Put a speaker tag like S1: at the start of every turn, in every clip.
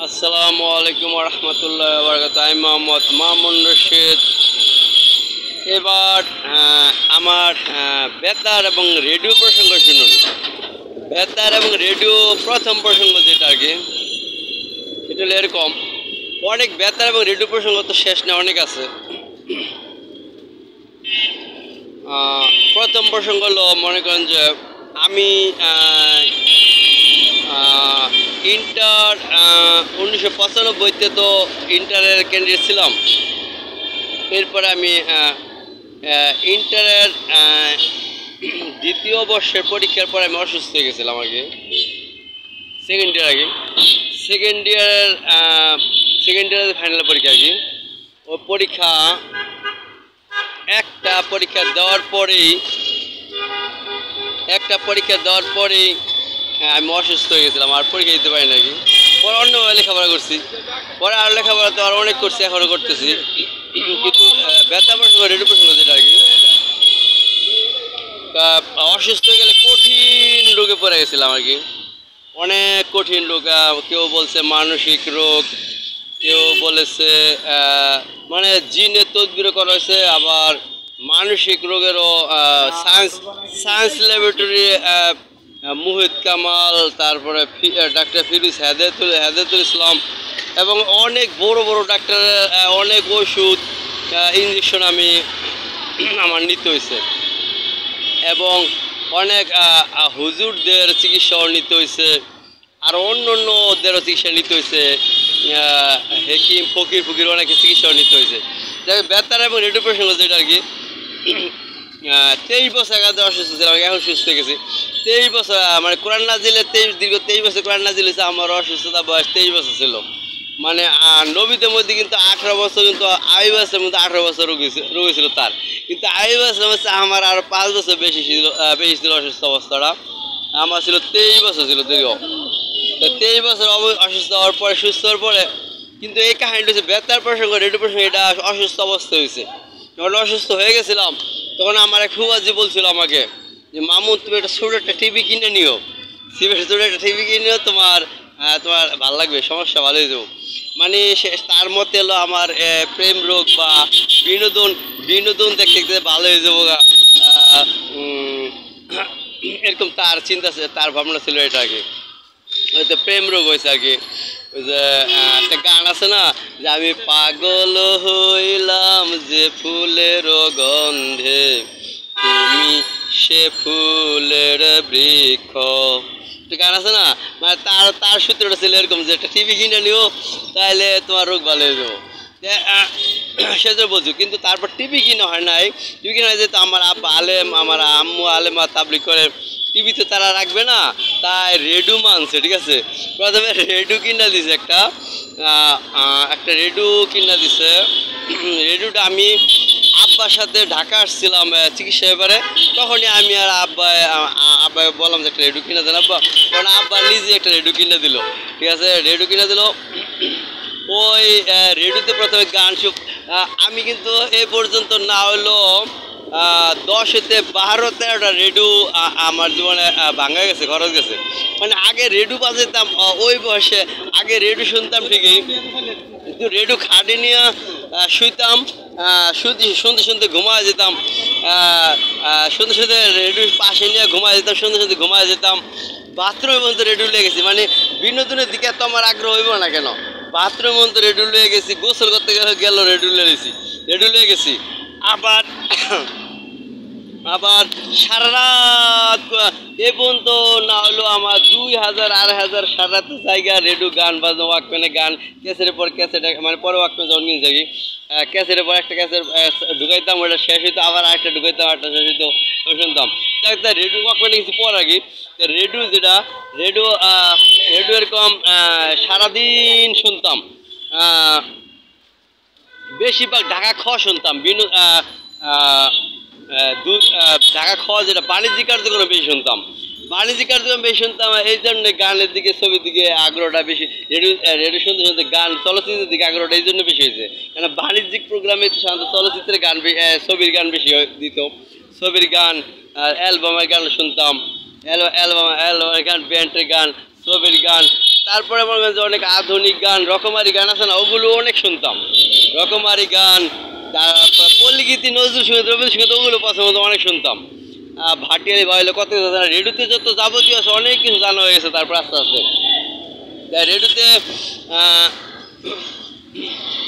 S1: আসসালামু আলাইকুম রহমতুল্লাহ বরকাত। আমি মোহাম্মদ মামুন রশিদ। এবার আমার বেতার এবং রেডিও প্রসঙ্গ শুনুন। বেতার এবং রেডিও প্রথম প্রসঙ্গ যেটা আর কি, এটা হলো এরকম। অনেক বেতার এবং রেডিও প্রসঙ্গ তো শেষ নেই, অনেক আছে। প্রথম প্রসঙ্গ হলো, মনে করেন যে আমি ইন্টার 1995-তে তো ইন্টারের ক্যান্ডিডেট ছিলাম। এরপরে আমি ইন্টারের দ্বিতীয় বর্ষের পরীক্ষার পরে আমি অসুস্থ হয়ে গেছিলাম আগে, সেকেন্ড ইয়ারের ফাইনাল পরীক্ষা আর কি। ও একটা পরীক্ষা দেওয়ার পরেই আমি অসুস্থ হয়ে গেছিলাম, আর পরীক্ষা দিতে পারি নাকি। পরে অন্য লেখাপড়া করছি, পরে আর লেখাপড়া তো আর অনেক করছি, এখনও করতেছি। কিন্তু ব্যথা প্রসঙ্গ, রেডিও প্রসঙ্গ যেটা আর কি, অসুস্থ হয়ে গেলে কঠিন রোগে পড়ে গেছিলাম আর কি। অনেক কঠিন রোগ, কেউ বলছে মানসিক রোগ, কেউ বলেছে মানে জিনের তদবির করা হয়েছে, আবার মানসিক রোগেরও সায়েন্স ল্যাবরেটরি মুহিত কামাল, তারপরে ডাক্তার ফিরোজ হেদায়েতুল ইসলাম এবং অনেক বড় বড় ডাক্তারের অনেক ওষুধ ইঞ্জেকশন আমার নিতে হয়েছে, এবং অনেক হুজুরদের চিকিৎসাও নিতে হয়েছে, আর অন্য অন্যদেরও চিকিৎসা নিতে হয়েছে, হেকিম ফকির অনেকের চিকিৎসাও নিতে হয়েছে। বেতার এবং রেডিও প্রসঙ্গ যেটা আর কি, 23 বছর আগে অসুস্থ ছিলাম, এখন সুস্থ হয়ে গেছি। 23 বছর মানে কোরআন নাজিলে দীর্ঘ 23 বছর কোরআন নাজিল হয়েছে। আমার অসুস্থতা বয়স 23 বছর ছিল। মানে নবীদের মধ্যে কিন্তু 18 বছর, কিন্তু আইয়ুব আলাইহিস মধ্যে 18 বছর রোগ ছিল তার, কিন্তু আইয়ুব আলাইহিস আমার আরো 5 বছর বেশি ছিল অসুস্থ অবস্থাটা। আমার ছিল 23 বছর ছিল দীর্ঘ। 23 বছর অসুস্থ হওয়ার পরে, সুস্থ হওয়ার পরে, কিন্তু এই কাহিনীটা হচ্ছে বেতার প্রসঙ্গ, রেডিও প্রসঙ্গ, এটা অসুস্থ অবস্থা হয়েছে। যখন অসুস্থ হয়ে গেছিলাম, তখন আমার এক ফুয়াজি বলছিল আমাকে যে, মামুন তুমি একটা ছোটো একটা টিভি কিনে নিও, ছোটো একটা টিভি কিনে নিও, তোমার ভালো লাগবে, সমস্যা ভালো হয়ে যাবো। মানে তার মতে হলো আমার প্রেম রোগ বা বিনোদন দেখতে দেখতে ভালো হয়ে যাবো, এরকম তার চিন্তা, তার ভাবনা ছিল এটা আর কি। হয়তো প্রেম রোগ হয়েছে আর কি। ওই যে একটা গান আছে না, যে আমি পাগল হইলাম যে ফুলের গন্ধে, তুমি সে ফুলের বৃক্ষ, একটা গান আছে না, মানে তার সূত্রটা ছিল এরকম যে একটা টিভি কিনে নিও, তাহলে তোমার রোগ ভালো হয়ে যাবো। সেটা বলছো, কিন্তু তারপর টিভি কিনা হয় নাই। টিভি কিনা হয় যেহেতু আমার আব্বা আলেম, আমার আম্মু আলেমা তাবলিগ করে, টিভি তো তারা রাখবে না, তাই রেডিও মানছে। ঠিক আছে, প্রথমে রেডিও কিনা দিছে, একটা রেডিও কিনা দিছে। রেডিওটা আমি আব্বার সাথে ঢাকা আসছিলাম চিকিৎসা ব্যাপারে, তখনই আমি আর আব্বাই বললাম যে একটা রেডিও কিনা দেন আব্বা, কারণ আব্বা নিজে একটা রেডিও কিনে দিল। ঠিক আছে, রেডিও কিনে দিল। ওই রেডিওতে প্রথমে গান আমি কিন্তু এ পর্যন্ত না হলো 10-12-13টা রেডিও আমার জীবনে ভাঙা গেছে, খরচ গেছে। মানে আগে রেডিও বাজাইতাম, ওই বয়সে আগে রেডিও শুনতাম ঠিকই, কিন্তু রেডিও খাটে নিয়ে শুইতাম, শুনতে ঘুমায় যেতাম, শুনতে রেডিও পাশে নিয়ে ঘুমায় যেতাম, শুনতে ঘুমায় যেতাম। বাথরুমের মধ্যে রেডিও লেগেছি, মানে বিনোদনের দিকে এত আমার আগ্রহ হইব না কেন, বাথরুমের মধ্যে রেডিও লয়ে গেছি, গোসল করতে গেল রেডিও লয়ে গেছি। আবার সারা রাত এ পর্যন্ত না হলো আমার 2000-2500 সারা রাত জায়গা রেডিও গান বাজনো, ওয়াকম্যানে গান, ক্যাসেটের পর ক্যাসেট, মানে পরে ওয়াকম্যান যখন কিনে থাকি, ক্যাসেটের পর একটা ক্যাসেট ঢুকাইতাম, ওটা শেষ হইতো, আবার আরেকটা ঢুকাইতাম, আরেকটা শেষ হইতো, শুনতাম। রেডিও ওয়াকম্যানে কিছু পর আগে রেডিও এরকম সারাদিন শুনতাম। বেশিরভাগ ঢাকা খ শুনতাম, ঢাকা খ, যেটা বাণিজ্যিক কার্যক্রম বেশি শুনতাম, এই জন্য গানের দিকে, ছবির দিকে আগ্রহটা বেশি। রেডিও শুনতে গান, চলচ্চিত্রের দিকে আগ্রহটা এই জন্য বেশি হয়েছে, কেন বাণিজ্যিক প্রোগ্রামে সাধারণত চলচ্চিত্রের গান, ছবির গান বেশি দিত। ছবির গান, অ্যালবামের গান শুনতাম, অ্যালবামের গান, ব্যান্ডের গান, ছবির গান, তারপরে মনে করেন যে অনেক আধুনিক গান রকমারি গান আছে না, ওগুলো অনেক শুনতাম। রকমারি গান, তারপর পল্লীগীতি, নজরুল সঙ্গীত, রবীন্দ্রসঙ্গীত, ওগুলো পছন্দ অনেক শুনতাম। ভাটিয়ালি বাইলে কত কিছু জানা, রেডিওতে যত যাবতীয় আছে অনেক কিছু জানা হয়ে গেছে। তারপর আস্তে আস্তে রেডিওতে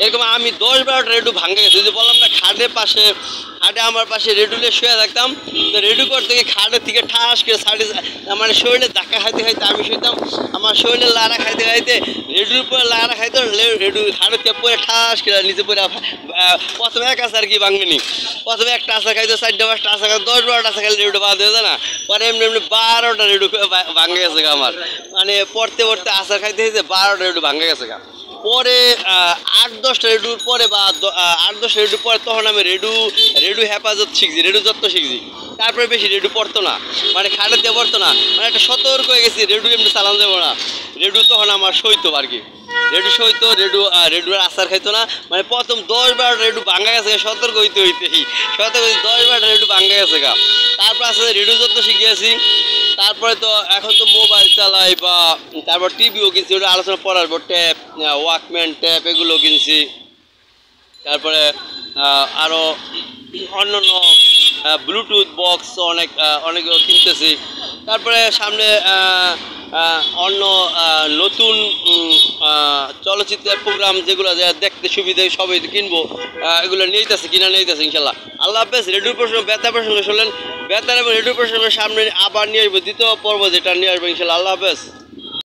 S1: এরকম আমি 10-12টা রেডিও ভাঙে গেছে। যে বললাম না খাটের পাশে, খাটে আমার পাশে রেডিওলে শুয়ে থাকতাম, তো রেডিও করতে গিয়ে খাটের থেকে ঠাস করে সাইডে মানে শরীরে ধাক্কা খাইতে খাইতে আমি শুইতাম, আমার শরীরে লাড়া খাইতে খাইতে রেডিওর পরে লাড়া খাইতে রেডিও খাটের থেকে পরে ঠাস করে নিচে পরে প্রথমে এক আসার কি ভাঙবেনি, প্রথমে একটা আশা খাইতে 4-5টা আশা খাইতে 10-12টা আশা খাইলে রেডিও বাদ হয়ে যায় না। পরে এমনি এমনি 12টা রেডিও ভাঙে গেছে আমার, মানে পড়তে পড়তে আশা খাইতে খাইতে 12টা রেডিও ভাঙে গেছে। পরে 8-10টা রেডিওর পরে বা 8-10টা রেডিও পরে তখন আমি রেডিও হেফাজত শিখছি, রেডিও যত্ন শিখছি। তারপরে বেশি রেডিও পড়তো না, মানে খাটে দিয়ে পড়তো না, মানে একটা সতর্ক হয়ে গেছি রেডিও এমনি চালান যাবো না। রেডিও তখন আমার সইতো আর কি, রেডিও সইতো, রেডিওর আচার খাইতো না। মানে প্রথম 10-12টা রেডিও ভাঙা গেছে, সতর্ক হইতেই সতর্ক 10-12টা রেডিও ভাঙা গেছে। তারপর আসলে রেডিও যত্ন শিখিয়েছি। তারপরে তো এখন তো মোবাইল চালাই, বা তারপর টিভিও কিনছি, ওটা আলোচনা পড়ার পর ট্যাপ, ওয়াকম্যান ট্যাপ এগুলো কিনছি। তারপরে আরও অন্যান্য ব্লুটুথ বক্স অনেকগুলো কিনতেছি। তারপরে সামনে অন্য নতুন চলচ্চিত্রের প্রোগ্রাম যেগুলো দেখতে সুবিধা সবই কিনবো, এগুলো কিনা নিতেছি ইনশাল্লাহ। আল্লাহ হাফেজ। রেডিও প্রশ্ন বেতার প্রসঙ্গে শুনলেন, বেতার এবং রেডিও প্রসঙ্গের সামনে আবার নিয়ে আসবো দ্বিতীয় পর্ব, যেটা নিয়ে আসবো ইনশাল্লাহ। আল্লাহ হাফেজ।